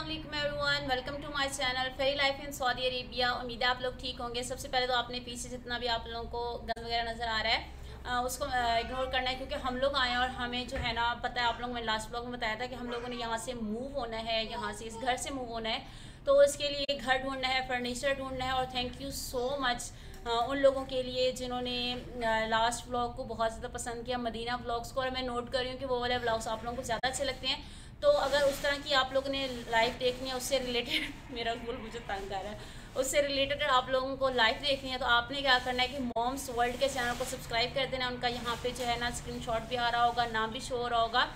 अस्सलामुअलैकुम everyone, welcome to my channel fairy life in Saudi Arabia. उम्मीद है आप लोग ठीक होंगे। सबसे पहले तो आपने पीछे जितना भी आप लोगों को गंद वगैरह नज़र आ रहा है उसको इग्नोर करना है, क्योंकि हम लोग आए हैं और हमें जो है ना पता है, आप लोगों ने लास्ट ब्लॉग में बताया था कि हम लोगों ने यहाँ से मूव होना है, यहाँ से इस घर से मूव होना है। तो इसके लिए घर ढूंढना है, फर्नीचर ढूंढना है। और थैंक यू सो मच उन लोगों के लिए जिन्होंने लास्ट व्लॉग को बहुत ज़्यादा पसंद किया, मदीना व्लॉग्स को। और मैं नोट कर रही हूँ कि वो वाले व्लॉग्स आप लोगों को ज़्यादा अच्छे लगते हैं। तो अगर उस तरह की आप लोगों ने लाइव देखनी है, उससे रिलेटेड मेरा गोल मुझे तंग कर रहा है, उससे रिलेटेड आप लोगों को लाइव देखनी है, तो आपने क्या करना है कि मॉम्स वर्ल्ड के चैनल को सब्सक्राइब कर देना। उनका यहाँ पे जो है ना स्क्रीनशॉट भी आ रहा होगा, नाम भी शो हो रहा होगा।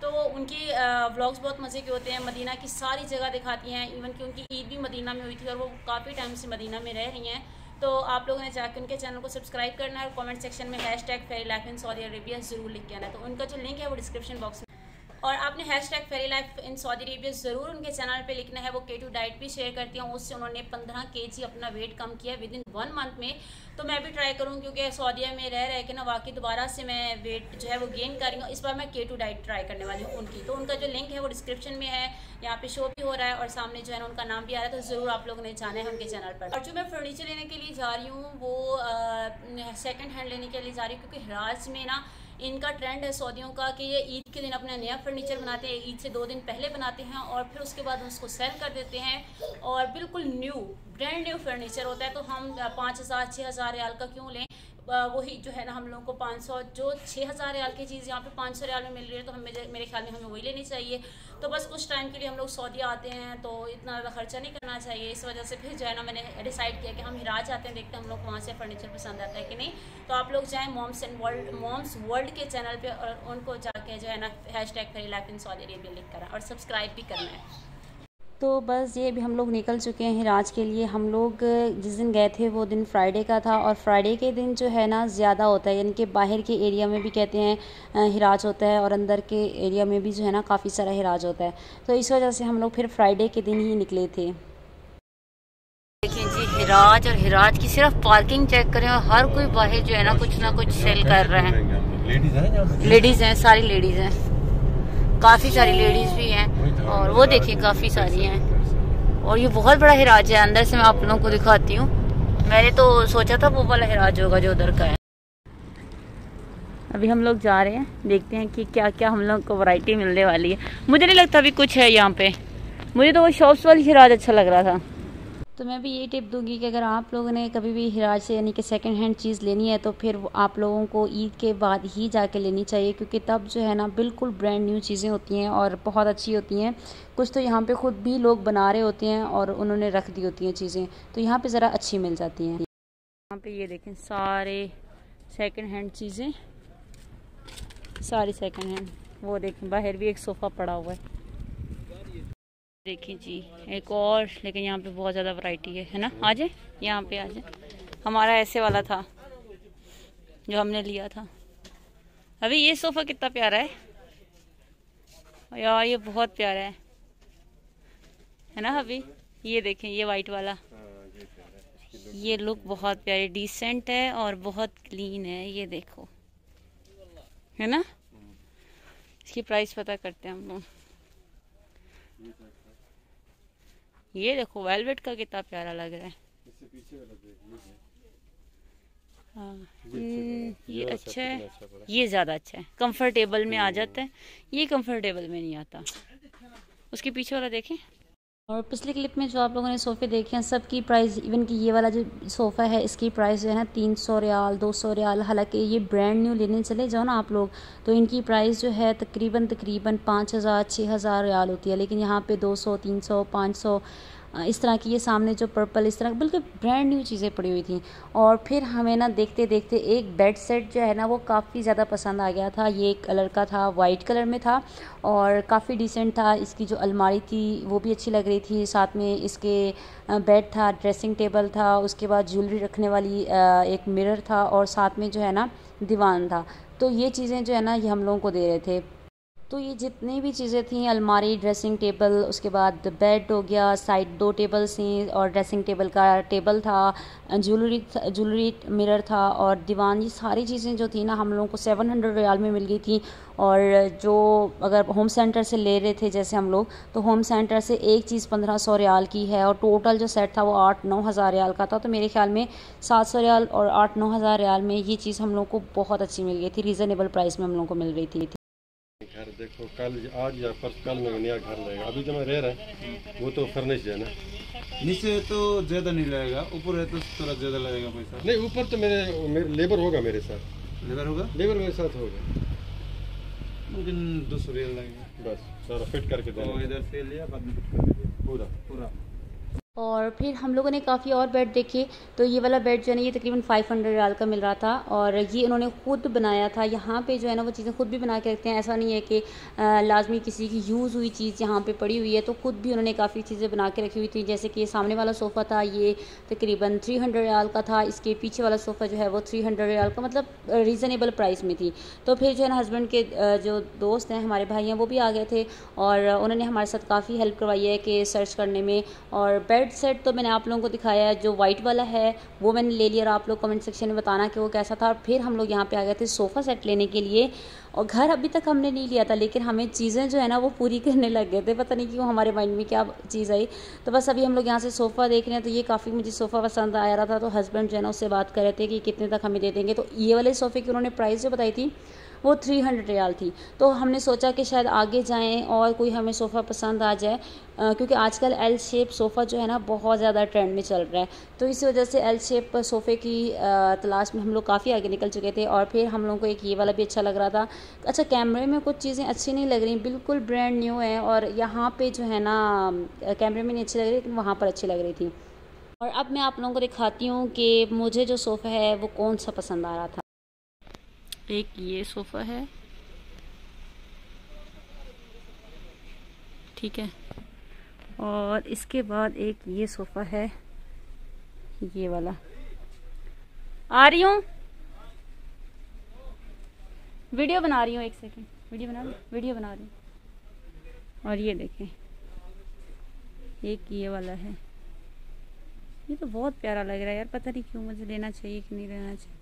तो उनकी व्लॉग्स बहुत मज़े के होते हैं, मदीना की सारी जगह दिखाती हैं। इवन कि उनकी ईद भी मदीना में हुई थी और वो काफ़ी टाइम से मदीना में रह रही हैं। तो आप लोगों ने जाकर उनके चैनल को सब्सक्राइब करना है और कमेंट सेक्शन में #फेरी लाइफ इन सऊदी अरेबिया ज़रूर लिख के आना है। तो उनका जो लिंक है वो डिस्क्रिप्शन बॉक्स में, और आपने #फेरी लाइफ इन सऊदी अरेबिया ज़रूर उनके चैनल पे लिखना है। वो K2 डाइट भी शेयर करती हूँ, उससे उन्होंने 15 kg अपना वेट कम किया विद इन 1 मंथ में। तो मैं भी ट्राई करूँ, क्योंकि सऊदीया में रह रहे के ना वाकई दोबारा से मैं वेट जो है वो गेन कर रही हूँ। इस बार मैं K2 डाइट ट्राई करने वाली हूँ उनकी। तो उनका जो लिंक है वो डिस्क्रिप्शन में है, यहाँ पे शो भी हो रहा है और सामने जो है ना उनका नाम भी आ रहा है। तो ज़रूर आप लोगों ने जाना है उनके चैनल पर। और जो मैं फर्नीचर लेने के लिए जा रही हूँ वो सेकेंड हैंड लेने के लिए जा रही हूँ, क्योंकि हिराज में ना इनका ट्रेंड है सऊदियों का कि ये ईद के दिन अपना नया फर्नीचर बनाते हैं। ईद से 2 दिन पहले बनाते हैं और फिर उसके बाद उसको सेल कर देते हैं। और बिल्कुल न्यू ब्रांड न्यू फर्नीचर होता है। तो हम 5,000-6,000 रियाल का क्यों लें? वही जो है ना हम लोगों को 500 जो 6,000 रियाल की चीज़ यहाँ पे 500 रियाल में मिल रही है, तो हमें मेरे ख्याल में हमें वही लेनी चाहिए। तो बस कुछ टाइम के लिए हम लोग सऊदी आते हैं, तो इतना ज़्यादा खर्चा नहीं करना चाहिए। इस वजह से फिर जो है ना मैंने डिसाइड किया कि हम हिराज आते हैं, देखते हैं हम लोग वहाँ से फर्नीचर पसंद आता है कि नहीं। तो आप लोग जाएँ मॉम्स वर्ल्ड के चैनल पर और उनको जाके जो है ना #फेरी लाइफ इन सऊदी अरेबिया लिख कर और सब्सक्राइब भी करना है। तो बस ये भी हम लोग निकल चुके हैं हिराज के लिए। हम लोग जिस दिन गए थे वो दिन फ्राइडे का था, और फ्राइडे के दिन जो है ना ज़्यादा होता है, यानी कि बाहर के एरिया में भी कहते हैं हिराज होता है और अंदर के एरिया में भी जो है ना काफ़ी सारा हिराज होता है। तो इस वजह से हम लोग फिर फ्राइडे के दिन ही निकले थे। देखिए जी हिराज, और हिराज की सिर्फ पार्किंग चेक करें और हर कोई बाहर जो है ना कुछ सेल कर रहे हैं। लेडीज़ हैं, सारी लेडीज़ हैं, काफ़ी सारी लेडीज़ भी हैं। और वो देखिए काफ़ी सारी हैं। और ये बहुत बड़ा हिराज है, अंदर से मैं आप लोगों को दिखाती हूँ। मैंने तो सोचा था वो वाला हिराज होगा जो उधर का है। अभी हम लोग जा रहे हैं, देखते हैं कि क्या क्या हम लोग को वैरायटी मिलने वाली है। मुझे नहीं लगता अभी कुछ है यहाँ पे, मुझे तो वो शॉप्स वाली हिराज अच्छा लग रहा था। तो मैं भी ये टिप दूंगी कि अगर आप लोगों ने कभी भी हिराज से यानी कि सेकंड हैंड चीज़ लेनी है, तो फिर आप लोगों को ईद के बाद ही जाके लेनी चाहिए, क्योंकि तब जो है ना बिल्कुल ब्रांड न्यू चीज़ें होती हैं और बहुत अच्छी होती हैं। कुछ तो यहाँ पे ख़ुद भी लोग बना रहे होते हैं और उन्होंने रख दी होती हैं चीज़ें, तो यहाँ पर ज़रा अच्छी मिल जाती हैं। यहाँ पर ये देखें सारे सेकेंड हैंड चीज़ें, सारी सेकेंड हैंड। वो देखें बाहर भी एक सोफ़ा पड़ा हुआ है, देखिए जी एक और। लेकिन यहाँ पे बहुत ज़्यादा वैरायटी है ना। आ जाए यहाँ पे, आ जाए। हमारा ऐसे वाला था जो हमने लिया था। अभी ये सोफ़ा कितना प्यारा है यार, ये बहुत प्यारा है ना अभी। ये देखें ये वाइट वाला, ये लुक बहुत प्यारी डिसेंट है और बहुत क्लीन है। ये देखो है ना। इसकी प्राइस पता करते हैं हम लोग। ये देखो वेलवेट का कितना प्यारा लग रहा है। हाँ ये अच्छा है, ये ज़्यादा अच्छा है, कंफर्टेबल में आ जाता है। ये कंफर्टेबल में नहीं आता। उसके पीछे वाला देखें। और पिछले क्लिप में जो आप लोगों ने सोफ़े देखे हैं सबकी प्राइस, इवन कि ये वाला जो सोफ़ा है इसकी प्राइस जो है ना 300 रियाल 200 रियाल। हालांकि ये ब्रांड न्यू लेने चले जाओ ना आप लोग, तो इनकी प्राइस जो है तकरीबन 5,000-6,000 रियाल होती है। लेकिन यहाँ पे 200 300 500 इस तरह की, ये सामने जो पर्पल इस तरह बिल्कुल ब्रांड न्यू चीज़ें पड़ी हुई थी। और फिर हमें ना देखते देखते एक बेड सेट जो है ना वो काफ़ी ज़्यादा पसंद आ गया था। ये कलर का था, वाइट कलर में था और काफ़ी डिसेंट था। इसकी जो अलमारी थी वो भी अच्छी लग रही थी, साथ में इसके बेड था, ड्रेसिंग टेबल था, उसके बाद ज्वेलरी रखने वाली एक मिरर था और साथ में जो है ना दीवान था। तो ये चीज़ें जो है ना ये हम लोगों को दे रहे थे। तो ये जितनी भी चीज़ें थी, अलमारी, ड्रेसिंग टेबल, उसके बाद बेड हो गया, साइड 2 टेबल्स थी और ड्रेसिंग टेबल का टेबल था, ज्वेलरी मिरर था और दीवान, ये सारी चीज़ें जो थी ना हम लोगों को 700 रियाल में मिल गई थी। और जो अगर होम सेंटर से ले रहे थे जैसे हम लोग, तो होम सेंटर से एक चीज़ 1500 रियाल की है और टोटल जो सेट था वो 8-9 हज़ार रियाल का था। तो मेरे ख्याल में 700 रियाल और 8-9 हज़ार रियाल में ये चीज़ हम लोग को बहुत अच्छी मिल गई थी, रीज़नेबल प्राइस में हम लोग को मिल रही थी। घर देखो, कल आज या कल में नया घर लगेगा। अभी जो मैं रह रहा है वो तो फर्निश है ना, नीचे तो ज्यादा नहीं लगेगा, ऊपर है तो थोड़ा ज्यादा लगेगा पैसा। नहीं, ऊपर तो मेरे लेबर होगा, मेरे साथ लेबर मेरे साथ होगा, लेकिन 200 रियाल लगेगा बस सारा फिट करके देना। तो इधर से लिया, बाद में फिट कर दिया पूरा। और फिर हम लोगों ने काफ़ी और बेड देखे। तो ये वाला बेड जो है ना ये तकरीबन 500 रियाल का मिल रहा था और ये उन्होंने ख़ुद बनाया था। यहाँ पे जो है ना वो चीज़ें खुद भी बना के रखते हैं, ऐसा नहीं है कि लाजमी किसी की यूज़ हुई चीज़ यहाँ पे पड़ी हुई है। तो ख़ुद भी उन्होंने काफ़ी चीज़ें बना के रखी हुई थी, जैसे कि सामने वाला सोफ़ा था ये तकरीबन 300 रियाल का था, इसके पीछे वाला सोफ़ा जो है वो 300 रियाल का, मतलब रीज़नेबल प्राइस में थी। तो फिर जो है ना हस्बैंड के जो दोस्त हैं, हमारे भाई हैं, वो भी आ गए थे और उन्होंने हमारे साथ काफ़ी हेल्प करवाई है कि सर्च करने में। और बेड सेट तो मैंने आप लोगों को दिखाया है, जो वाइट वाला है वो मैंने ले लिया और आप लोग कमेंट सेक्शन में बताना कि वो कैसा था। फिर हम लोग यहाँ पे आ गए थे सोफ़ा सेट लेने के लिए और घर अभी तक हमने नहीं लिया था, लेकिन हमें चीज़ें जो है ना वो पूरी करने लग गए थे, पता नहीं क्यों हमारे माइंड में क्या चीज़ आई। तो बस अभी हम लोग यहाँ से सोफ़ा देख रहे हैं। तो ये काफ़ी मुझे सोफ़ा पसंद आया रहा था, तो हस्बैंड जो है ना उससे बात कर रहे थे कि कितने तक हमें दे देंगे। तो ये वाले सोफ़े की उन्होंने प्राइस जो बताई थी वो 300 रियाल थी। तो हमने सोचा कि शायद आगे जाएं और कोई हमें सोफ़ा पसंद आ जाए, क्योंकि आजकल एल शेप सोफ़ा जो है ना बहुत ज़्यादा ट्रेंड में चल रहा है। तो इसी वजह से एल शेप सोफ़े की तलाश में हम लोग काफ़ी आगे निकल चुके थे। और फिर हम लोगों को एक ये वाला भी अच्छा लग रहा था। अच्छा, कैमरे में कुछ चीज़ें अच्छी नहीं लग रही, बिल्कुल ब्रांड न्यू है और यहाँ पे जो है ना कैमरे में नहीं अच्छी लग रही, लेकिन वहाँ पर अच्छी लग रही थी। और अब मैं आप लोगों को दिखाती हूँ कि मुझे जो सोफ़ा है वो कौन सा पसंद आ रहा था। एक ये सोफ़ा है, ठीक है, और इसके बाद एक ये सोफ़ा है, ये वाला। आ रही हूँ, वीडियो बना रही हूँ, एक सेकंड, वीडियो बना रही हूँ। और ये देखें, एक ये वाला है, ये तो बहुत प्यारा लग रहा है यार, पता नहीं क्यों मुझे लेना चाहिए कि नहीं लेना चाहिए।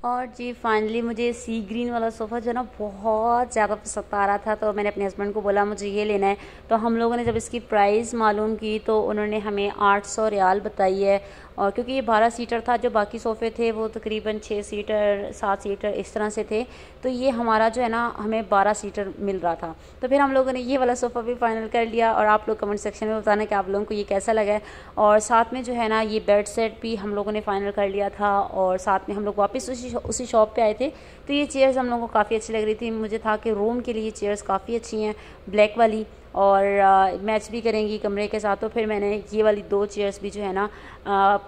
और जी फाइनली मुझे सी ग्रीन वाला सोफ़ा जो है ना बहुत ज़्यादा पसंद आ रहा था, तो मैंने अपने हस्बैंड को बोला मुझे ये लेना है। तो हम लोगों ने जब इसकी प्राइस मालूम की तो उन्होंने हमें 800 रियाल बताई है। और क्योंकि ये 12 सीटर था, जो बाकी सोफ़े थे वो तकरीबन 6 सीटर 7 सीटर इस तरह से थे, तो ये हमारा जो है ना हमें 12 सीटर मिल रहा था। तो फिर हम लोगों ने ये वाला सोफ़ा भी फाइनल कर लिया और आप लोग कमेंट सेक्शन में बताना कि आप लोगों को ये कैसा लगा है। और साथ में जो है ना ये बेड सेट भी हम लोगों ने फ़ाइनल कर लिया था और साथ में हम लोग वापस उसी शॉप पे आए थे। तो ये चेयर्स हम लोगों को काफ़ी अच्छी लग रही थी, मुझे था कि रूम के लिए चेयर्स काफ़ी अच्छी हैं, ब्लैक वाली, और मैच भी करेंगी कमरे के साथ। तो फिर मैंने ये वाली 2 चेयर्स भी जो है ना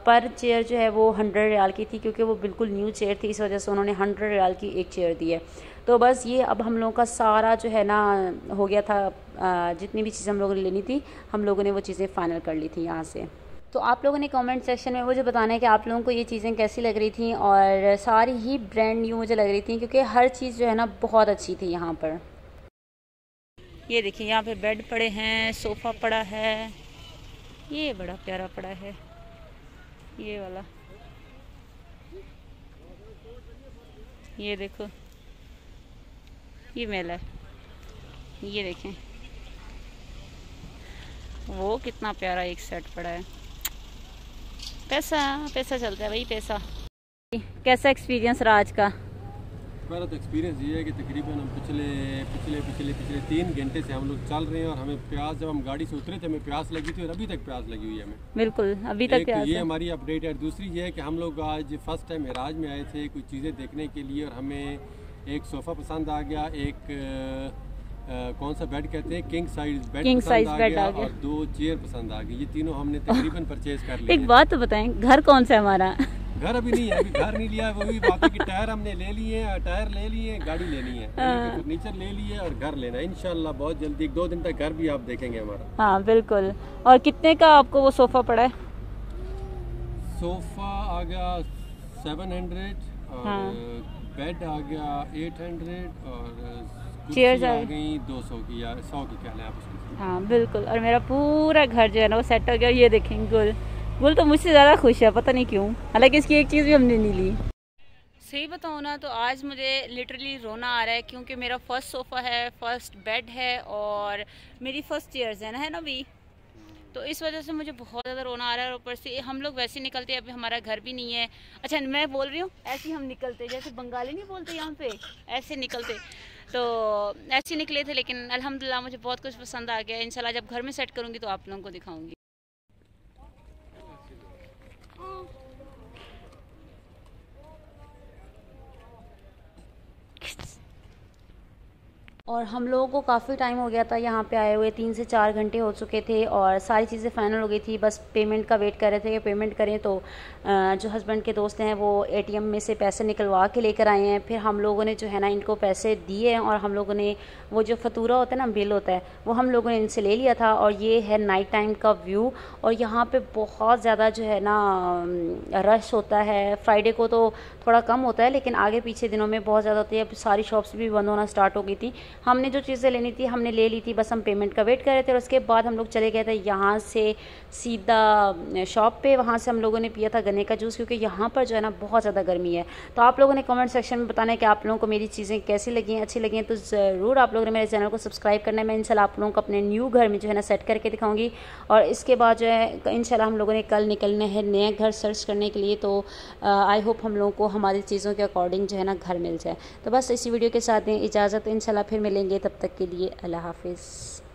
पर चेयर जो है वो 100 रियाल की थी, क्योंकि वो बिल्कुल न्यू चेयर थी, इस वजह से उन्होंने 100 रियाल की एक चेयर दी है। तो बस ये अब हम लोगों का सारा जो है ना हो गया था, जितनी भी चीज़ें हम लोगों ने लेनी थी हम लोगों ने वो चीज़ें फ़ाइनल कर ली थी यहाँ से। तो आप लोगों ने कमेंट सेक्शन में मुझे बताना है कि आप लोगों को ये चीज़ें कैसी लग रही थी, और सारी ही ब्रांड न्यू मुझे लग रही थी, क्योंकि हर चीज़ जो है ना बहुत अच्छी थी यहाँ पर। ये देखिए यहाँ पे बेड पड़े हैं, सोफ़ा पड़ा है, ये बड़ा प्यारा पड़ा है, ये वाला, ये देखो ये मेला है, ये देखें वो कितना प्यारा एक सेट पड़ा है। पैसा चलता है भाई, पैसा। कैसा एक्सपीरियंस रहा आज का? हमारा तो एक्सपीरियंस ये है कि तकरीबन हम पिछले 3 घंटे से हम लोग चल रहे हैं और हमें प्यास, जब हम गाड़ी से उतरे थे हमें प्यास लगी थी और अभी तक प्यास लगी हुई है हमें। बिल्कुल अभी तक प्यास ये हमारी अपडेट है। दूसरी ये है कि हम लोग आज फर्स्ट टाइम मेराज में आए थे कुछ चीज़ें देखने के लिए, और हमें एक सोफ़ा पसंद आ गया, एक कौन सा बेड कहते हैं, किंग साइज बेड पसंद आ गया और 2 चेयर पसंद आ गई। ये तीनों हमने तकरीबन परचेज कर लिए। एक बात तो बताएं, घर कौन सा है हमारा? घर अभी नहीं है, अभी घर नहीं लिया है, वो भी बाकी के टायर हमने ले लिए हैं, टायर ले लिए, गाड़ी लेनी है, फर्नीचर ले लिए और घर लेना है इंशाल्लाह बहुत जल्दी। 1-2 दिन तक घर भी आप देखेंगे हमारा। हाँ बिल्कुल। और कितने का आपको वो सोफ़ा पड़ा है? सोफ़ा आ गया 700 और बेड आ गया 800 और चेयर्स आ गई 200 की या 100 की, कह लें आप उसको। हाँ बिल्कुल। और मेरा पूरा घर जो है ना वो सेट हो गया। ये देखें गुल तो मुझसे ज़्यादा खुश है, पता नहीं क्यों, हालांकि इसकी एक चीज़ भी हमने नहीं ली। सही बताऊँ ना तो आज मुझे लिटरली रोना आ रहा है, क्योंकि मेरा फर्स्ट सोफ़ा है, फर्स्ट बेड है और मेरी फर्स्ट चेयर्स है ना भी, तो इस वजह से मुझे बहुत ज़्यादा रोना आ रहा है। और ऊपर से हम लोग वैसे निकलते हैं, अभी हमारा घर भी नहीं है। अच्छा मैं बोल रही हूँ ऐसे ही हम निकलते, जैसे बंगाली नहीं बोलते यहाँ पे, ऐसे निकलते, तो ऐसे निकले थे। लेकिन अल्हम्दुलिल्लाह मुझे बहुत कुछ पसंद आ गया। इंशाल्लाह जब घर में सेट करूँगी तो आप लोगों को दिखाऊँगी। और हम लोगों को काफ़ी टाइम हो गया था यहाँ पे आए हुए, 3 से 4 घंटे हो चुके थे और सारी चीज़ें फाइनल हो गई थी। बस पेमेंट का वेट कर रहे थे कि पेमेंट करें, तो जो हस्बैंड के दोस्त हैं वो एटीएम में से पैसे निकलवा के लेकर आए हैं। फिर हम लोगों ने जो है ना इनको पैसे दिए हैं और हम लोगों ने वो जो फतूरा होता है ना, बिल होता है, वो हम लोगों ने इनसे ले लिया था। और ये है नाइट टाइम का व्यू। और यहाँ पर बहुत ज़्यादा जो है ना रश होता है। फ्राइडे को तो थोड़ा कम होता है, लेकिन आगे पीछे दिनों में बहुत ज़्यादा होती है। अब सारी शॉप्स भी बंद होना स्टार्ट हो गई थी। हमने जो चीज़ें लेनी थी हमने ले ली थी, बस हम पेमेंट का वेट कर रहे थे। और उसके बाद हम लोग चले गए थे यहाँ से सीधा शॉप पे। वहाँ से हम लोगों ने पिया था गन्ने का जूस, क्योंकि यहाँ पर जो है ना बहुत ज़्यादा गर्मी है। तो आप लोगों ने कमेंट सेक्शन में बताना है कि आप लोगों को मेरी चीज़ें कैसी लगी हैं, अच्छी लगी हैं, तो ज़रूर आप लोगों ने मेरे चैनल को सब्सक्राइब करना है। मैं इंशाल्लाह आप लोगों को अपने न्यू घर में जो है ना सेट करके दिखाऊँगी। और इसके बाद जो है इंशाल्लाह हम लोगों ने कल निकलना है नया घर सर्च करने के लिए। तो आई होप हम लोगों को हमारी चीज़ों के अकॉर्डिंग जो है ना घर मिल जाए। तो बस इसी वीडियो के साथ दें इजाज़त, इंशाल्लाह फिर मिलेंगे, तब तक के लिए अल्लाह हाफिज़।